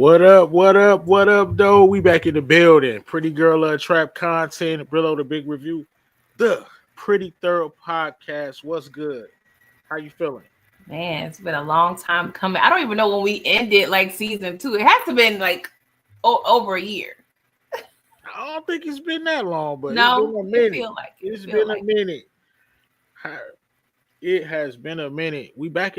What up? What up? What up, though? We back in the building. Pretty Girl Trap content. Brillo the Big Review. The Pretty Thorough Podcast. What's good? How you feeling? Man, it's been a long time coming. I don't even know when we ended like season 2. It has to have been like over a year. I don't think it's been that long, but it's No, been a it minute. feel like it. It's Feel been a like minute. It has been a minute. We back.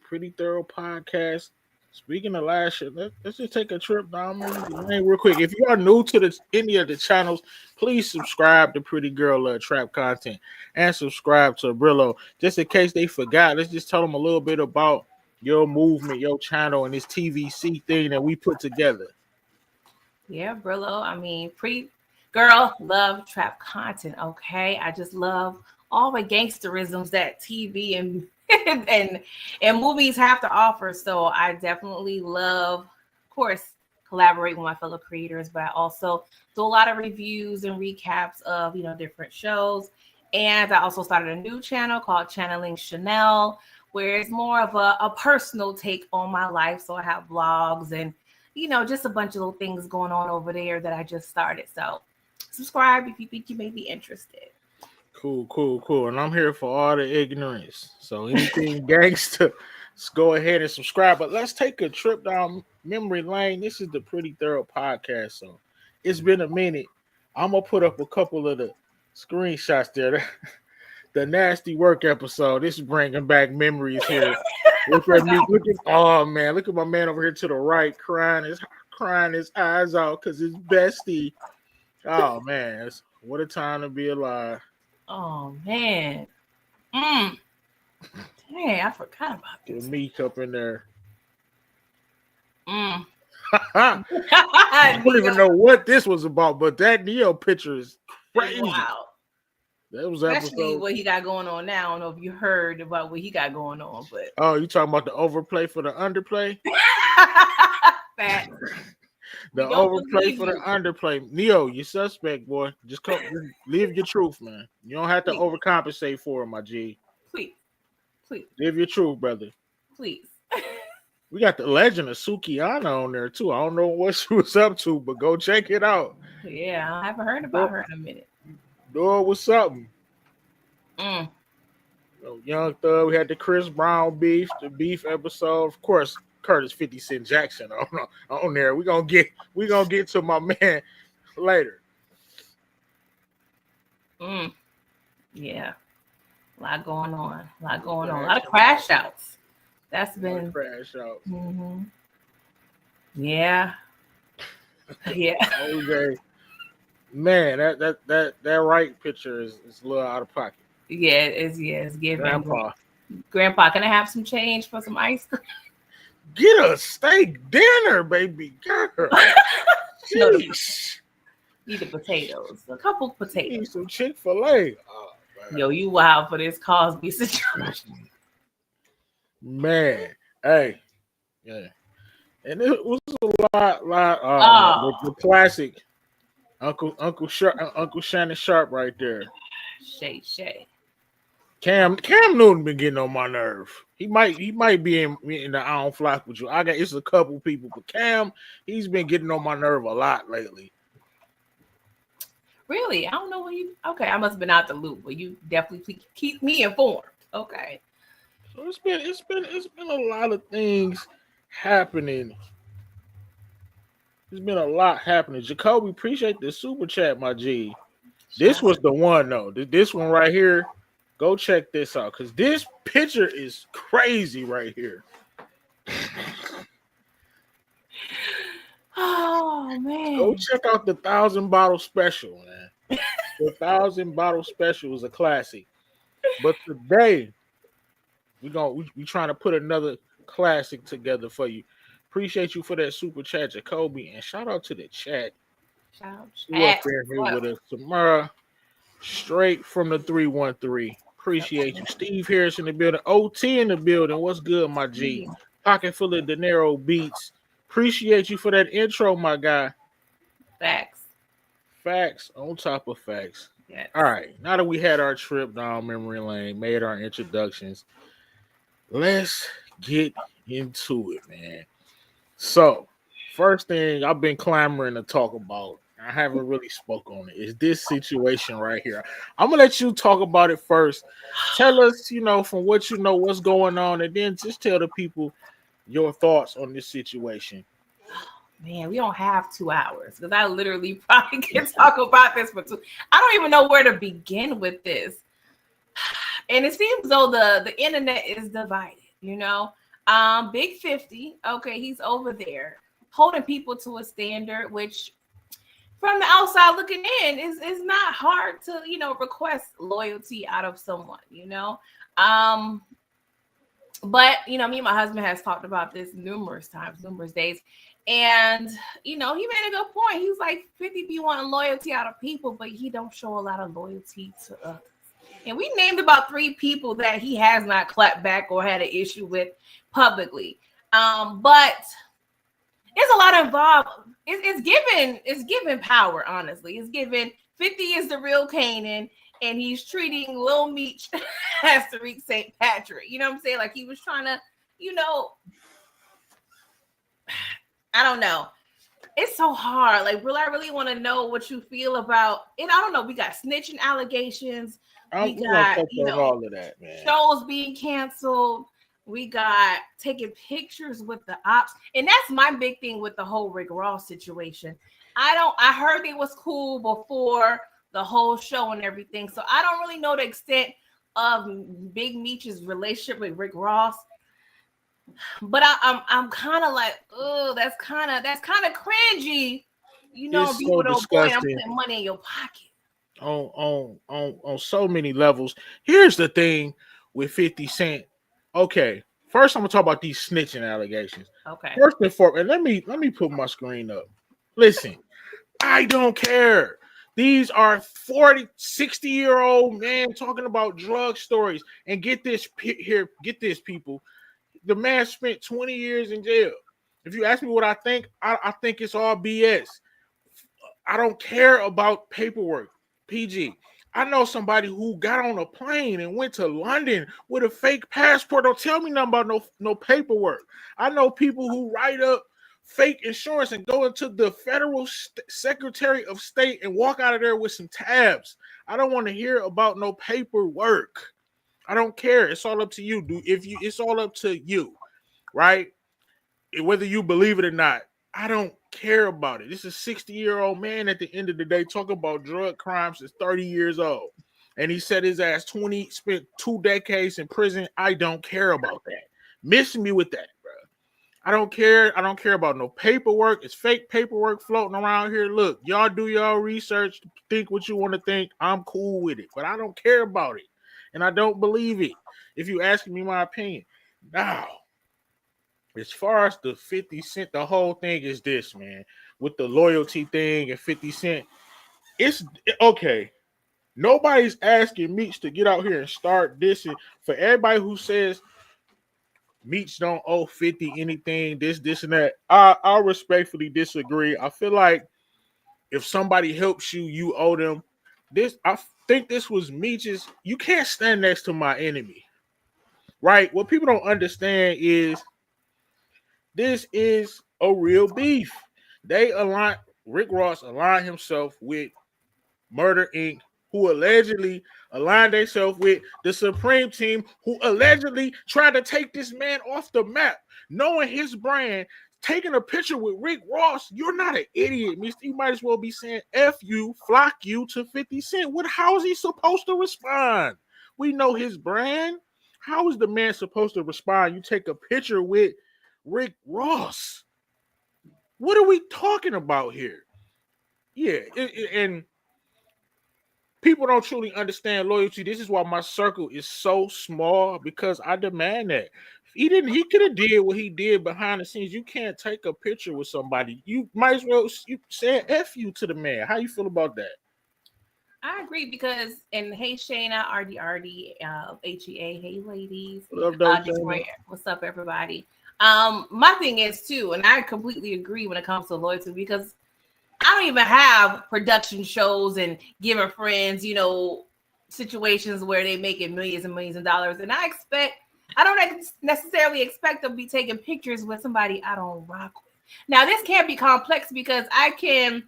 Pretty Thorough Podcast. Speaking of last year, let's just take a trip down memory lane real quick. If you are new to any of the channels, please subscribe to Pretty Girl Trap content and subscribe to Brillo. Just in case they forgot, let's just tell them a little bit about your movement, your channel, and this TVC thing that we put together. yeah, Brillo. I mean, Pretty Girl love trap content. Okay, I just love all the gangsterisms that TV and and movies have to offer. So I definitely love, of course, collaborate with my fellow creators, but I also do a lot of reviews and recaps of different shows. And I also started a new channel called Channeling Chanel, where it's more of a personal take on my life. So I have vlogs and just a bunch of little things going on over there that I just started. So subscribe if you think you may be interested. Cool. And I'm here for all the ignorance. So anything gangster, let's go ahead and subscribe. But let's take a trip down memory lane. This is the Pretty Thorough Podcast. So it's been a minute. I'm gonna put up a couple of the screenshots there. The nasty work episode. This is bringing back memories here. Look at me. Oh man, look at my man over here to the right, crying his eyes out because his bestie. Oh man, what a time to be alive. Oh man. Dang, I forgot about The this. meat up in there. I I don't even know what this was about, but that Neo picture is crazy. Wow. That was Especially episode. what he got going on now. I don't know if you heard about what he got going on, but You talking about the overplay for the underplay? Fact. The overplay for the underplay. Neo, you suspect, boy. Just live your truth, man. You don't have to overcompensate for it, my G. Please. Live your truth, brother. Please. We got the legend of Sukiyana on there too. I don't know what she was up to, but go check it out. Yeah, I haven't heard about her in a minute. Dog was something. Young Thug. We had the Chris Brown beef, the beef episode. Of course, Curtis 50 Cent Jackson on there. We gonna get to my man later. Yeah, a lot going on. A lot of crash outs. That's been crash outs. Mm-hmm. Yeah. Okay. Man, that right picture is a little out of pocket. Yeah, it's giving. Grandpa, can I have some change for some ice cream? Get a steak dinner, baby girl. Jeez. Need the potatoes. A couple potatoes. Need some Chick-fil-A. Oh, yo, you wild for this Cosby situation. Man, hey, yeah, and it was a lot. The classic Uncle Shannon Sharp right there. Shay. Cam Newton been getting on my nerve. He might be in the I don't flock with you. It's a couple people, but Cam, he's been getting on my nerve a lot lately. Really? I don't know okay, I must have been out the loop, but you definitely keep me informed. Okay. So it's been a lot of things happening. There's been a lot happening. Jacoby, appreciate the super chat, my G. This was the one though. This one right here. Go check this out because this picture is crazy right here. Oh man! Go check out the 1,000 bottle special, man. The 1,000 bottle special is a classic. But today, we trying to put another classic together for you. Appreciate you for that super chat, Jacoby, and shout out to the chat. Shout out here with us, Samara, straight from the 313. Appreciate you, Steve Harris in the building, OT in the building. What's good, my G? Pocket full of De Niro beats. Appreciate you for that intro, my guy. Facts on top of facts. Yes. All right, now that we had our trip down memory lane, made our introductions, let's get into it, man. So, first thing I've been clamoring to talk about, I haven't really spoke on it, is this situation right here. I'm gonna let you talk about it first. Tell us, from what you know, what's going on, and then just tell the people your thoughts on this situation. Man, we don't have 2 hours because I literally probably can talk about this for two. I don't even know where to begin with this. And it seems though the internet is divided, Big 50, okay, he's over there holding people to a standard, which from the outside looking in is not hard to, request loyalty out of someone, But me and my husband has talked about this numerous times, numerous days. And he made a good point. He's like 50 be wanting loyalty out of people, but he don't show a lot of loyalty to us. And we named about 3 people that he has not clapped back or had an issue with publicly. But there's a lot involved. It's given power, honestly. It's given 50 is the real Canaan, and he's treating Lil Meech as Tariq St. Patrick. You know what I'm saying? Like he was trying to, I don't know. It's so hard. Like, I really want to know what you feel about, and I don't know, we got snitching allegations. We got, all of that, man. Shows being canceled. We got taking pictures with the ops. And that's my big thing with the whole Rick Ross situation. I heard it was cool before the whole show and everything. So I don't really know the extent of Big Meech's relationship with Rick Ross. But I'm kind of like, oh, that's kind of cringy. It's people so don't boy, I'm disgusting. putting money in your pocket. On so many levels. Here's the thing with 50 Cent. Okay, first I'm gonna talk about these snitching allegations. Okay. First and foremost, and let me put my screen up. Listen, I don't care. These are 40, 60-year-old men talking about drug stories. And get this here, get this, people. The man spent 20 years in jail. If you ask me what I think it's all BS. I don't care about paperwork. PG. I know somebody who got on a plane and went to London with a fake passport. Don't tell me nothing about no paperwork. I know people who write up fake insurance and go into the federal Secretary of State and walk out of there with some tabs. I don't want to hear about no paperwork. I don't care. It's all up to you, dude. It's all up to you, right? Whether you believe it or not. I don't care about it. This is a 60-year-old man at the end of the day talking about drug crimes is 30 years old. And he said his ass spent 2 decades in prison. I don't care about that. Miss me with that, bro. I don't care. I don't care about no paperwork. It's fake paperwork floating around here. Look, y'all do y'all research, think what you want to think. I'm cool with it, but I don't care about it. And I don't believe it. If you asking me my opinion. Now, as far as the 50 Cent, the whole thing is this, man. With the loyalty thing and 50 Cent, it's okay. Nobody's asking Meech to get out here and start dissing. For everybody who says Meech don't owe 50 anything, this, and that, I respectfully disagree. I feel like if somebody helps you, you owe them. I think this was Meech's. You can't stand next to my enemy, right? What people don't understand is this is a real beef. Rick Ross aligned himself with Murder Inc., who allegedly aligned themselves with the Supreme Team, who allegedly tried to take this man off the map, knowing his brand, taking a picture with Rick Ross. You're not an idiot, mister. You might as well be saying F you, flock you to 50 Cent. How is he supposed to respond? We know his brand. How is the man supposed to respond? You take a picture with Rick Ross. What are we talking about here? Yeah, and people don't truly understand loyalty. This is why my circle is so small, because I demand that. He could have did what he did behind the scenes. You can't take a picture with somebody. You might as well say F you to the man. How you feel about that? I agree because, and hey Shayna, RD, HEA, hey ladies. Detroit, what's up, everybody? My thing is too, and I completely agree when it comes to loyalty, because I don't even have production shows and giving friends, situations where they making millions and millions of dollars. And I don't necessarily expect them to be taking pictures with somebody I don't rock with. Now, this can't be complex because I can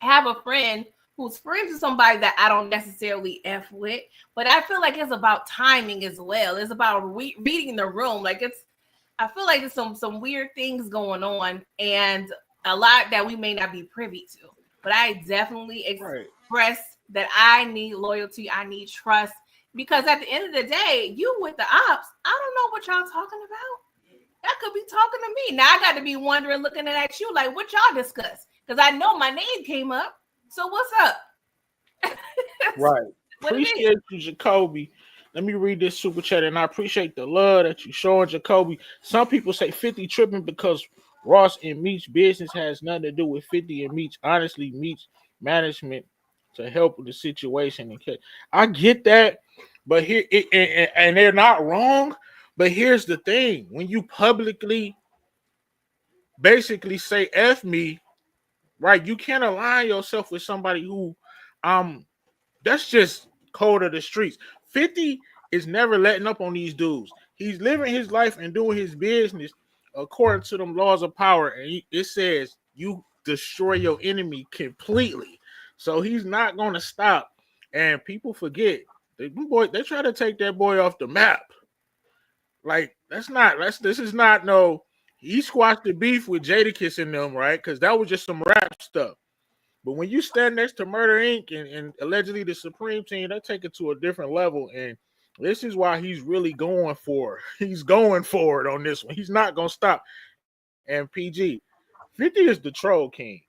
have a friend who's friends with somebody that I don't necessarily F with, but I feel like it's about timing as well. It's about reading the room. Like I feel like there's some weird things going on and a lot that we may not be privy to. But I definitely express that I need loyalty, I need trust, because at the end of the day, you with the ops, I don't know what y'all talking about. That could be talking to me. Now I got to be wondering, looking at you like, what y'all discuss? Because I know my name came up. So what's up? Right. Appreciate you, Jacoby. Let me read this super chat, and I appreciate the love that you showing, Jacoby. Some people say 50 tripping because Ross and Meech's business has nothing to do with 50 and Meech. Honestly, Meech management to help with the situation. I get that, but here and they're not wrong. But here's the thing: when you publicly basically say "F me," right? You can't align yourself with somebody who, that's just code of the streets. 50 is never letting up on these dudes. He's living his life and doing his business according to them laws of power. And it says you destroy your enemy completely. So he's not going to stop. And people forget. They try to take that boy off the map. Like, this is not no, he squashed the beef with Jadakiss and them, right? Because that was just some rap stuff. But when you stand next to Murder Inc. and allegedly the Supreme Team, they take it to a different level. And this is why he's really going for it. He's going for it on this one. He's not going to stop. And PG, 50 is the troll king.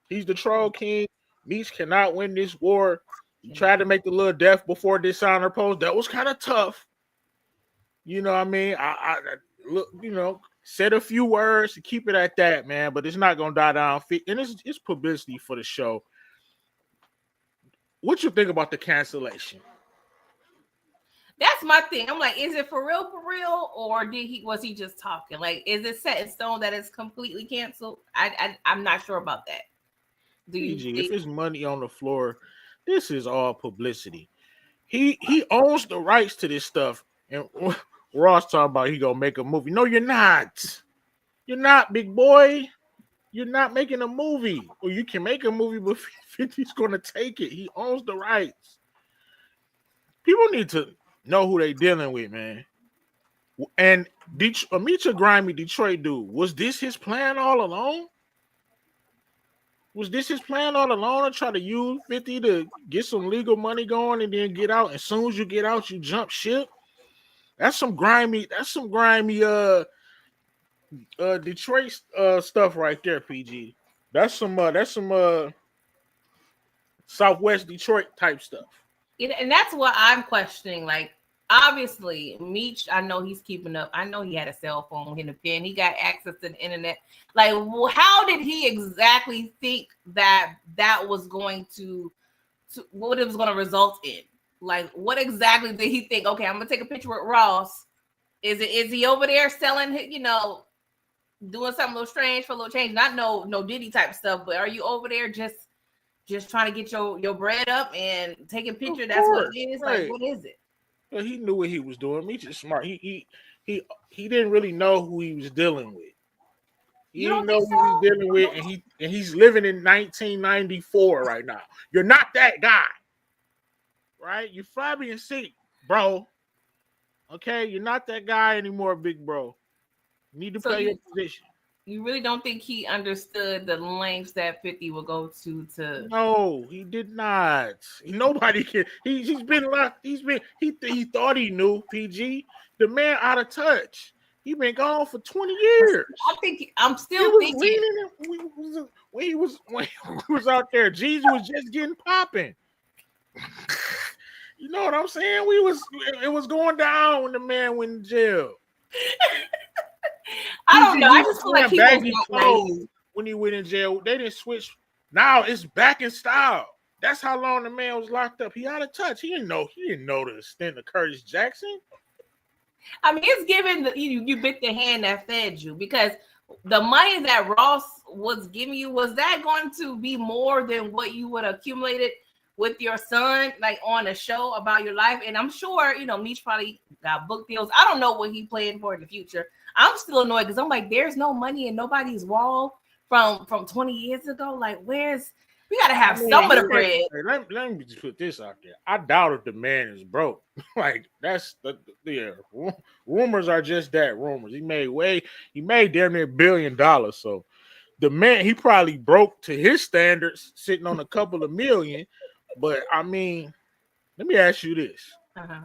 He's the troll king. Meech cannot win this war. He tried to make the little death before dishonor pose. That was kind of tough. You know what I mean? I look, said a few words to keep it at that, man. But it's not gonna die down. And it's publicity for the show. What you think about the cancellation? That's my thing. I'm like, is it for real, or was he just talking? Like, is it set in stone that it's completely canceled? I'm not sure about that. If there's money on the floor, this is all publicity. He owns the rights to this stuff, and Ross talking about he gonna make a movie. No, you're not. You're not, big boy. You're not making a movie. Or you can make a movie, but 50's gonna take it. He owns the rights. People need to know who they dealing with, man. And Amicha Grimy, Detroit dude, was this his plan all along? Was this his plan all along to try to use 50 to get some legal money going and then get out? As soon as you get out, you jump ship. That's some grimy Detroit stuff right there, PG. That's some Southwest Detroit type stuff. And that's what I'm questioning. Like, obviously, Meech, I know he's keeping up. I know he had a cell phone in a pen. He got access to the internet. Like, how did he exactly think that was going to what it was going to result in? Like, what exactly did he think? Okay, I'm gonna take a picture with Ross. Is he over there selling, doing something a little strange for a little change? Not no Diddy type stuff, but are you over there just trying to get your bread up and taking pictures? That's what it is. Right. Like, what is it? Well, he knew what he was doing. He's just smart. He didn't really know who he was dealing with. He didn't know who he was dealing with, and he's living in 1994 right now. You're not that guy, right? You're Fabian Sick, bro. Okay, you're not that guy anymore, big bro. You need to play your position. You really don't think he understood the lengths that 50 will go to? No, he did not. Nobody can. He's been locked. He thought he knew. PG, the man out of touch. He been gone for 20 years. I'm still thinking when he was out there, Jesus was just getting popping. You know what I'm saying? It was going down when the man went in jail. I don't know. I just feel like he was when he went in jail. They didn't switch. Now it's back in style. That's how long the man was locked up. He out of touch. He didn't know the extent of Curtis Jackson. I mean, it's given you bit the hand that fed you, because the money that Ross was giving you, was that going to be more than what you would have accumulated with your son, like on a show about your life? And I'm sure, Meech probably got book deals. I don't know what he planned for in the future. I'm still annoyed because I'm like, there's no money in nobody's wall from 20 years ago? Like, we gotta have some of the bread. Hey, let me just put this out there. I doubt if the man is broke. Like that's rumors are just that, rumors. He made damn near $1 billion. So the man, he probably broke to his standards, sitting on a couple of million. But I mean, let me ask you this. Uh-huh.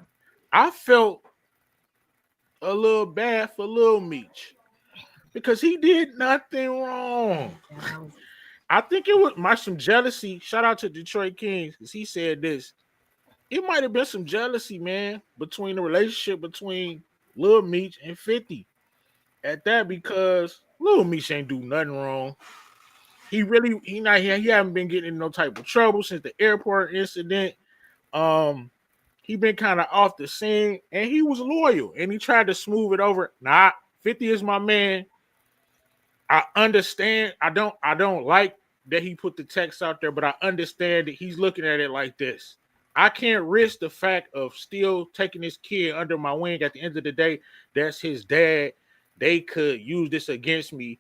I felt a little bad for Lil Meech because he did nothing wrong. I think it was some jealousy. Shout out to Detroit Kings because he said this. It might have been some jealousy, man, between the relationship between Lil Meech and 50 at that, because Lil Meech ain't do nothing wrong. He haven't been getting in no type of trouble since the airport incident. He been kind of off the scene, and he was loyal, and he tried to smooth it over. Nah, 50 is my man. I understand. I don't like that he put the text out there, but I understand that he's looking at it like this. I can't risk the fact of still taking this kid under my wing. At the end of the day, that's his dad. They could use this against me,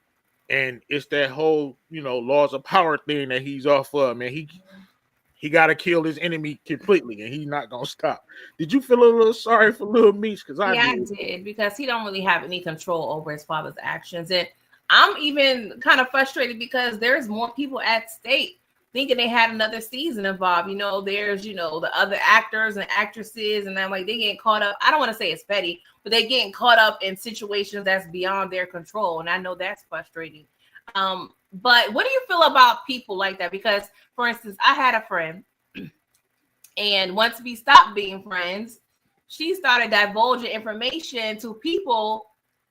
and it's that whole, laws of power thing that he's off of, man. He got to kill his enemy completely, and he's not gonna stop. Did you feel a little sorry for Lil Meech? Because I did, because he don't really have any control over his father's actions, and I'm even kind of frustrated because there's more people at stake thinking they had another season involved. There's the other actors and actresses, and I'm like, they getting caught up. I don't want to say it's petty, but they getting caught up in situations that's beyond their control, and I know that's frustrating. But what do you feel about people like that? Because, for instance, I had a friend, and once we stopped being friends, she started divulging information to people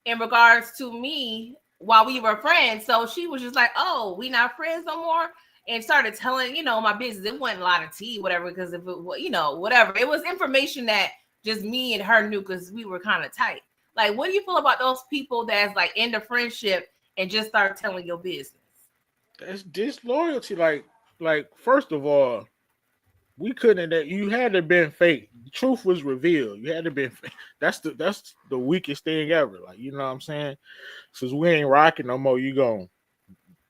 in regards to me while we were friends. So she was just like, oh, we not friends no more, and started telling, my business. It wasn't a lot of tea, whatever, because if it, whatever. It was information that just me and her knew because we were kind of tight. Like, what do you feel about those people that's like in the friendship and just start telling your business? That's disloyalty. Like first of all, we couldn't. You had to been fake. The truth was revealed. You had to been fake. That's the weakest thing ever. Like, you know what I'm saying? Since we ain't rocking no more, you gonna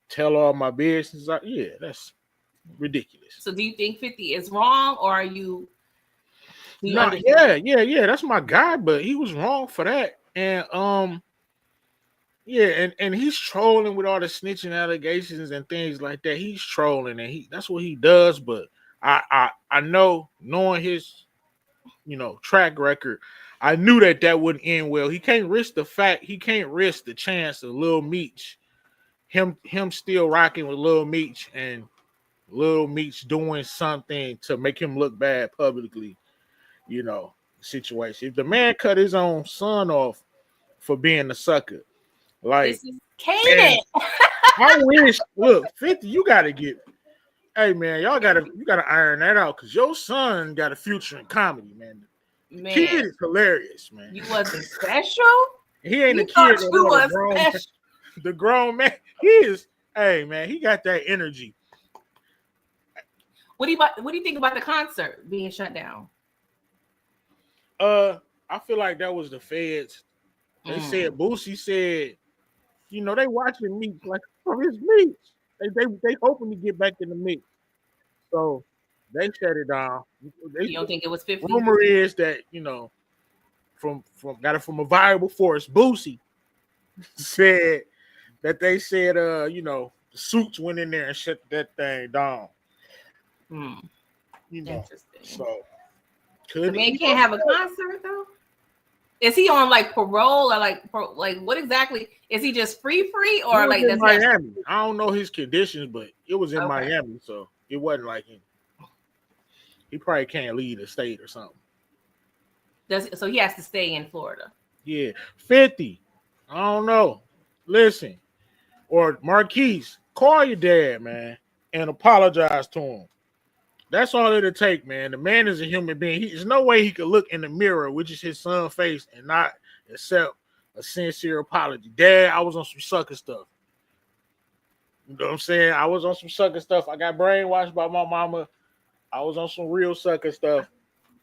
tell all my business? Yeah, that's ridiculous. So, do you think 50 is wrong, or are you? No, yeah. That's my guy, but he was wrong for that. And yeah, and he's trolling with all the snitching allegations and things like that. He's trolling, and that's what he does. But I know, knowing his track record, I knew that wouldn't end well. He can't risk the chance of Lil Meech, him still rocking with Lil Meech, and Lil Meech doing something to make him look bad publicly. Situation. If the man cut his own son off for being a sucker, like, this is Kanan. I wish. Look, 50, you gotta get. Hey man, you gotta iron that out, because your son got a future in comedy, man. The kid is hilarious, man. You wasn't special. He ain't a kid. The grown man. He is. Hey man, he got that energy. What do you think about the concert being shut down? I feel like that was the feds. They said, Boosie said, they watching me like from his mix. They hoping to get back in the mix. So they shut it down. You don't think it was 50? Rumor is that, got it from a viable force. Boosie said that they said, the suits went in there and shut that thing down. Interesting. So the man can't have a concert though. Is he on like parole or like what exactly? Is he just free or like in Miami? I don't know his conditions, but it was in Miami, so it wasn't like him. He probably can't leave the state or something. So he has to stay in Florida. Yeah, 50. I don't know. Listen, or Marquise, call your dad, man, and apologize to him. That's all it'll take, man. The man is a human being. There's no way he could look in the mirror, which is his son's face, and not accept a sincere apology. Dad, I was on some sucker stuff. You know what I'm saying? I was on some sucker stuff. I got brainwashed by my mama. I was on some real sucker stuff.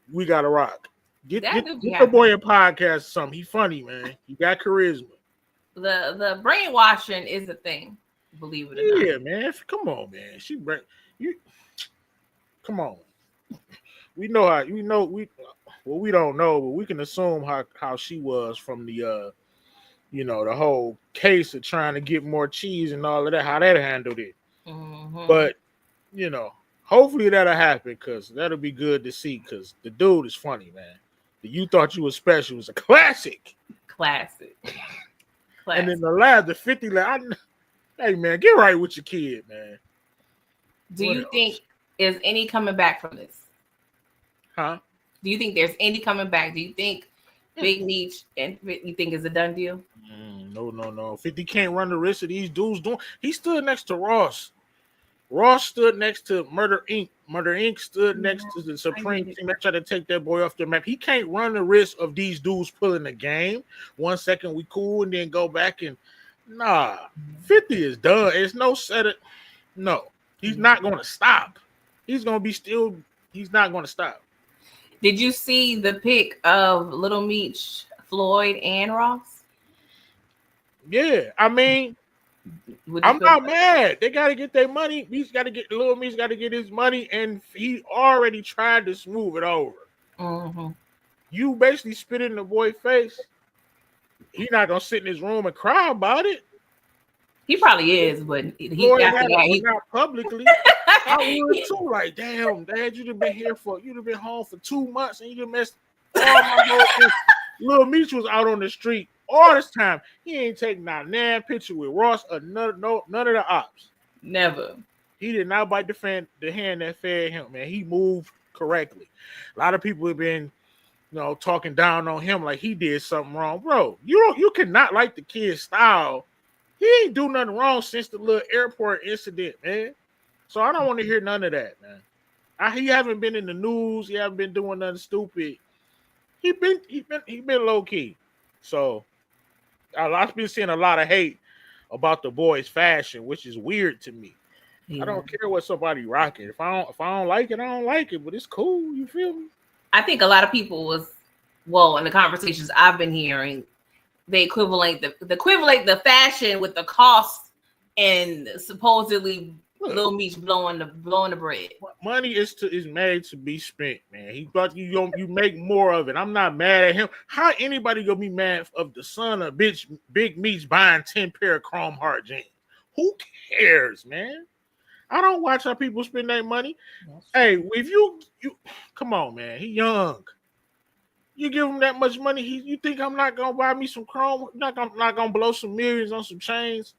We gotta rock. Get the boy a podcast or something. He funny, man. He got charisma. The brainwashing is a thing. believe it or not. Yeah, man. Come on, man. You. Come on. We know how. Well, we don't know, but we can assume how she was from the the whole case of trying to get more cheese and all of that. How that handled it. Mm-hmm. But hopefully that'll happen because that'll be good to see. Because the dude is funny, man. The You Thought You Was Special was a classic. Classic. And then the 50 hey man, get right with your kid, man. Do you think is any coming back from this? Huh? Do you think there's any coming back? Do you think Big Meech and you think is a done deal? No. 50 can't run the risk of these dudes doing. He stood next to Ross. Ross stood next to Murder Inc. Murder Inc. stood next to the Supreme Team that tried to take that boy off the map. He can't run the risk of these dudes pulling the game. 1 second we cool and then go back and 50 is done. It's no set it. No, he's not going to stop. He's going to be still. He's not going to stop. Did you see the pic of Little Meech, Floyd, and Ross? Yeah, I mean, I'm not mad. They got to get their money. Little Meech got to get his money, and he already tried to smooth it over. Mm-hmm. You basically spit in the boy's face. He's not gonna sit in his room and cry about it. He probably is, but not publicly. I would too. Like, damn, Dad, you'd have been home for 2 months, and you messed all my whole. Little Meech was out on the street all this time. He ain't taking not a picture with Ross or none of the ops. Never. He did not bite the hand that fed him, man. He moved correctly. A lot of people have been, talking down on him like he did something wrong. Bro, you cannot like the kid's style. He ain't do nothing wrong since the little airport incident, man. So I don't want to hear none of that, man. He haven't been in the news. He haven't been doing nothing stupid. He been low key. So I've been seeing a lot of hate about the boy's fashion, which is weird to me. Yeah. I don't care what somebody rocking. If I don't like it, I don't like it. But it's cool. You feel me? I think a lot of people in the conversations I've been hearing, they equivalent the fashion with the cost and supposedly Little Meech blowing the bread. Money is made to be spent, man. He thought you make more of it. I'm not mad at him. How anybody gonna be mad of the son of Big Meech buying 10 pair of Chrome Heart jeans? Who cares, man? I don't watch how people spend their money. Hey, if you come on, man. He young. You give him that much money, you think I'm not gonna buy me some Chrome? Not gonna blow some millions on some chains?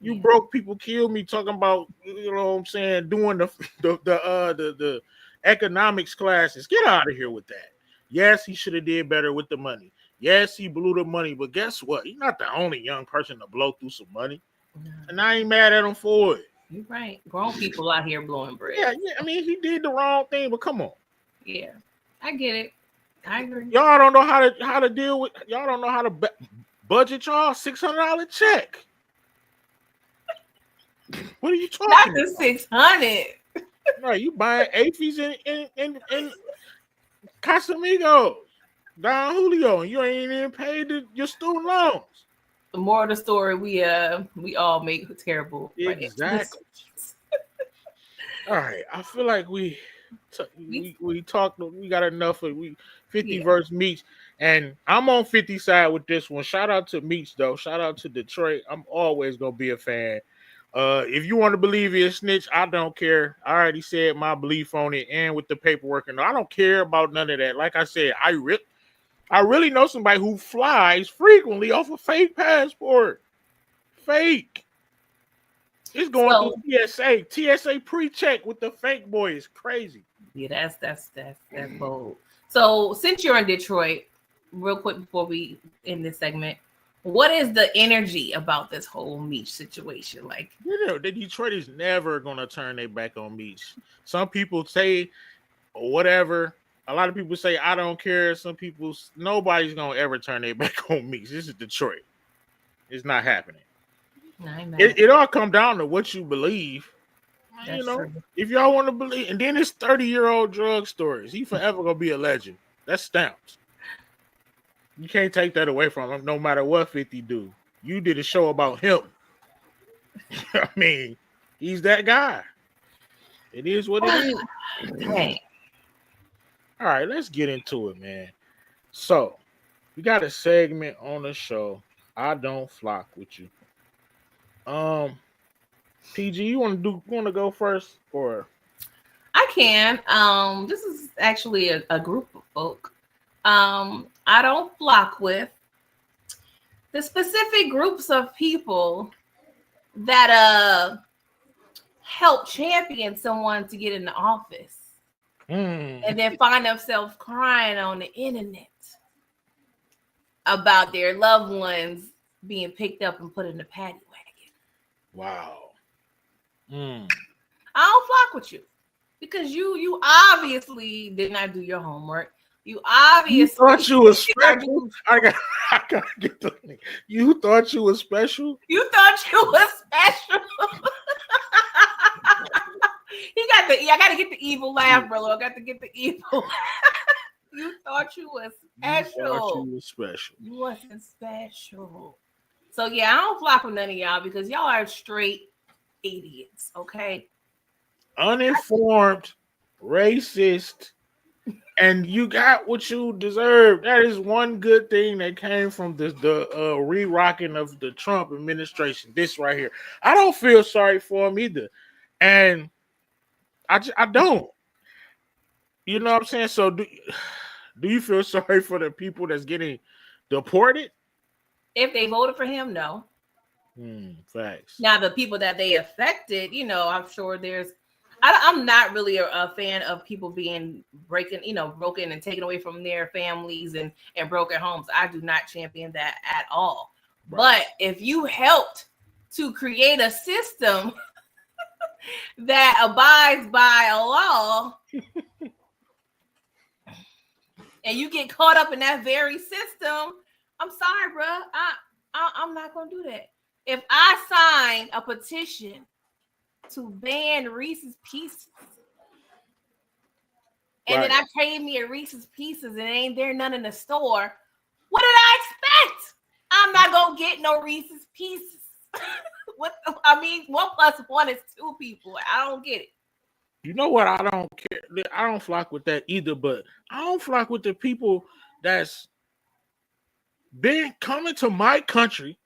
You broke people kill me talking about, you know what I'm saying, doing the economics classes. Get out of here with that. Yes, he should have did better with the money. Yes, he blew the money, but guess what? He's not the only young person to blow through some money. No. And I ain't mad at him for it. You're right. Grown people out here blowing bread. Yeah. I mean, he did the wrong thing, but come on. Yeah, I get it. I agree. Y'all don't know how to deal with. Y'all don't know how to budget y'all $600 check. What are you talking about? Not the 600. No, you buying AFIs in Casamigos, Don Julio, and you ain't even paid your student loans. The more of the story, we all make terrible. Exactly. All right, I feel like we talked. We got enough of 50 versus Meech, and I'm on 50 side with this one. Shout out to Meech though. Shout out to Detroit. I'm always gonna be a fan. If you want to believe he a snitch, I don't care. I already said my belief on it, and with the paperwork, and I don't care about none of that. Like I said, I really know somebody who flies frequently off a fake passport. Fake. It's going through TSA. TSA pre-check with the fake boy is crazy. Yeah, that's bold. So since you're in Detroit, real quick before we end this segment, what is the energy about this whole Meech situation? Like, the Detroit is never gonna turn their back on Meech. Some people say whatever. A lot of people say I don't care. Some people, nobody's gonna ever turn their back on Meech. This is Detroit. It's not happening. It all come down to what you believe. That's true. If y'all want to believe, and then it's 30-year-old drug stories. He forever gonna be a legend. That's stamped. You can't take that away from him, no matter what 50 do. You did a show about him. I mean, he's that guy. It is what it is. Dang. All right, let's get into it, man. So, we got a segment on the show. I don't flock with you. Um, PG, you want to go first or I can. This is actually a group of folk. I don't flock with the specific groups of people that help champion someone to get in the office and then find themselves crying on the internet about their loved ones being picked up and put in the paddy wagon. wow. I don't flock with you because you obviously did not do your homework. You obviously thought you was special. I gotta get the thing. You thought you was special? You thought you was special. I gotta get the evil laugh, bro. I got to get the evil. You thought you was special. You thought you was special. You wasn't special. So yeah, I don't flock with none of y'all because y'all are straight idiots, okay? Uninformed, racist, and you got what you deserve. That is one good thing that came from the re-rocking of the Trump administration. This right here. I don't feel sorry for him either. And I don't. You know what I'm saying? So do you feel sorry for the people that's getting deported? If they voted for him, no. Facts. Now the people that they affected, I'm sure I'm not really a fan of people being broken and taken away from their families and broken homes. I do not champion that at all. Right. But if you helped to create a system that abides by a law and you get caught up in that very system, I'm sorry, bro. I'm not going to do that. If I sign a petition to ban Reese's Pieces, and then I paid me a Reese's Pieces and ain't there none in the store, what did I expect? I'm not going to get no Reese's Pieces. 1 + 1 is 2 people. I don't get it. You know what? I don't care. I don't flock with that either, but I don't flock with the people that's been coming to my country,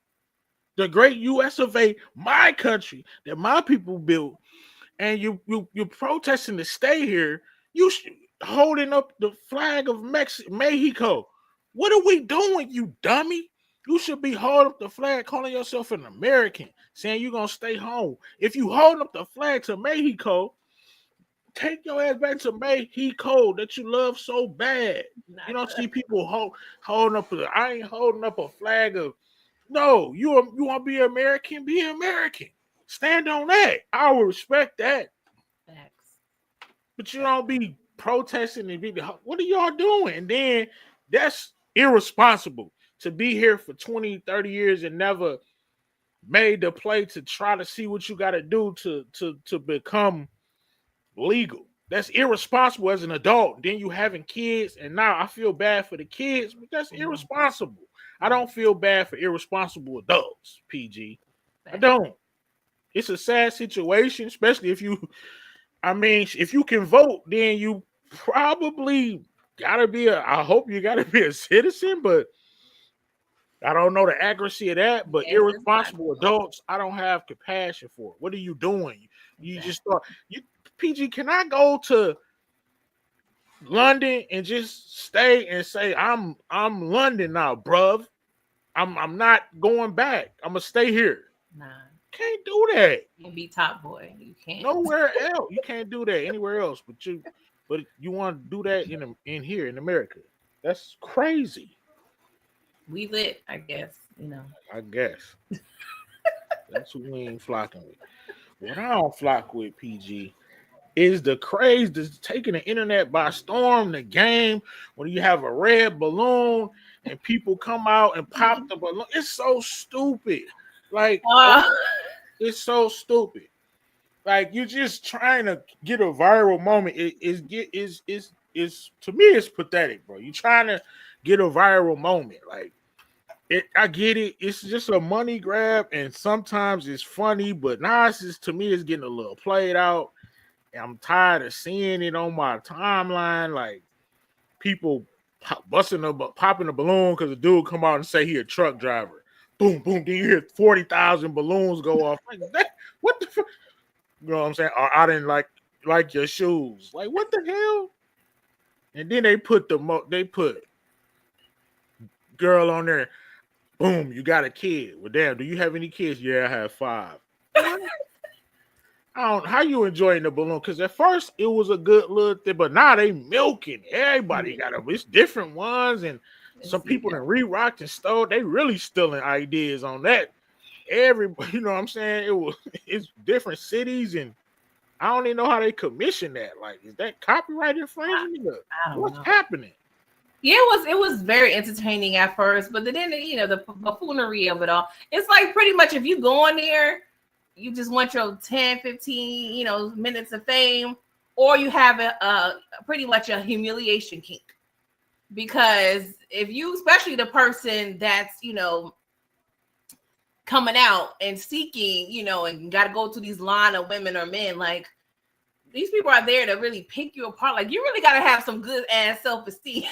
the great US of A, my country that my people built, and you're protesting to stay here. You holding up the flag of Mexico. What are we doing, you dummy? You should be holding up the flag, calling yourself an American, saying you're gonna stay home. If you holding up the flag to Mexico, take your ass back to Mexico that you love so bad. You don't see people holding up. I ain't holding up a flag of. No, you want to be American? Be American. Stand on that. I will respect that. Thanks. But you don't be protesting and what are y'all doing? And then that's irresponsible to be here for 20, 30 years and never made the play to try to see what you got to do to become legal. That's irresponsible as an adult. Then you having kids, and now I feel bad for the kids, but that's irresponsible. I don't feel bad for irresponsible adults, PG. I don't. It's a sad situation, especially if you can vote, then you probably gotta be I hope you gotta be a citizen, but I don't know the accuracy of that. But irresponsible adults, I don't have compassion for. What are you doing? You just thought PG, can I go to London and just stay and say I'm London now, bruv? I'm not going back. I'm gonna stay here. Nah, can't do that. You can be top boy. You can't. Nowhere else. You can't do that anywhere else. But you want to do that in here in America? That's crazy. We lit, I guess. I guess that's who we ain't flocking with. What I don't flock with, PG, is the craze that's taking the internet by storm. The game when you have a red balloon and people come out and pop the balloon. It's so stupid. Like it's so stupid. Like you're just trying to get a viral moment. Is to me it's pathetic, bro. You're trying to get a viral moment. Like I get it. It's just a money grab, and sometimes it's funny, but now it's just, to me, it's getting a little played out. And I'm tired of seeing it on my timeline, like people popping a balloon because a dude come out and say he a truck driver. Boom, boom. Then you hear 40,000 balloons go off. Like that, what the fuck? You know what I'm saying? Or I didn't like your shoes. Like what the hell? And then they put girl on there. Boom, you got a kid. Well, damn, do you have any kids? Yeah, I have 5. How you enjoying the balloon? Because at first it was a good little thing, but now they milking. Everybody got it's different ones, and some people that re-rocked and stole. They really stealing ideas on that. Everybody, you know what I'm saying? It's different cities, and I don't even know how they commission that. Like, is that copyright infringement? What's happening? Yeah, it was very entertaining at first, but then the buffoonery of it all. It's like pretty much if you go on there, you just want your 10, 15, minutes of fame, or you have a pretty much a humiliation kink. Because if you, especially the person that's, coming out and seeking, and got to go to these line of women or men, like these people are there to really pick you apart. Like you really got to have some good ass self-esteem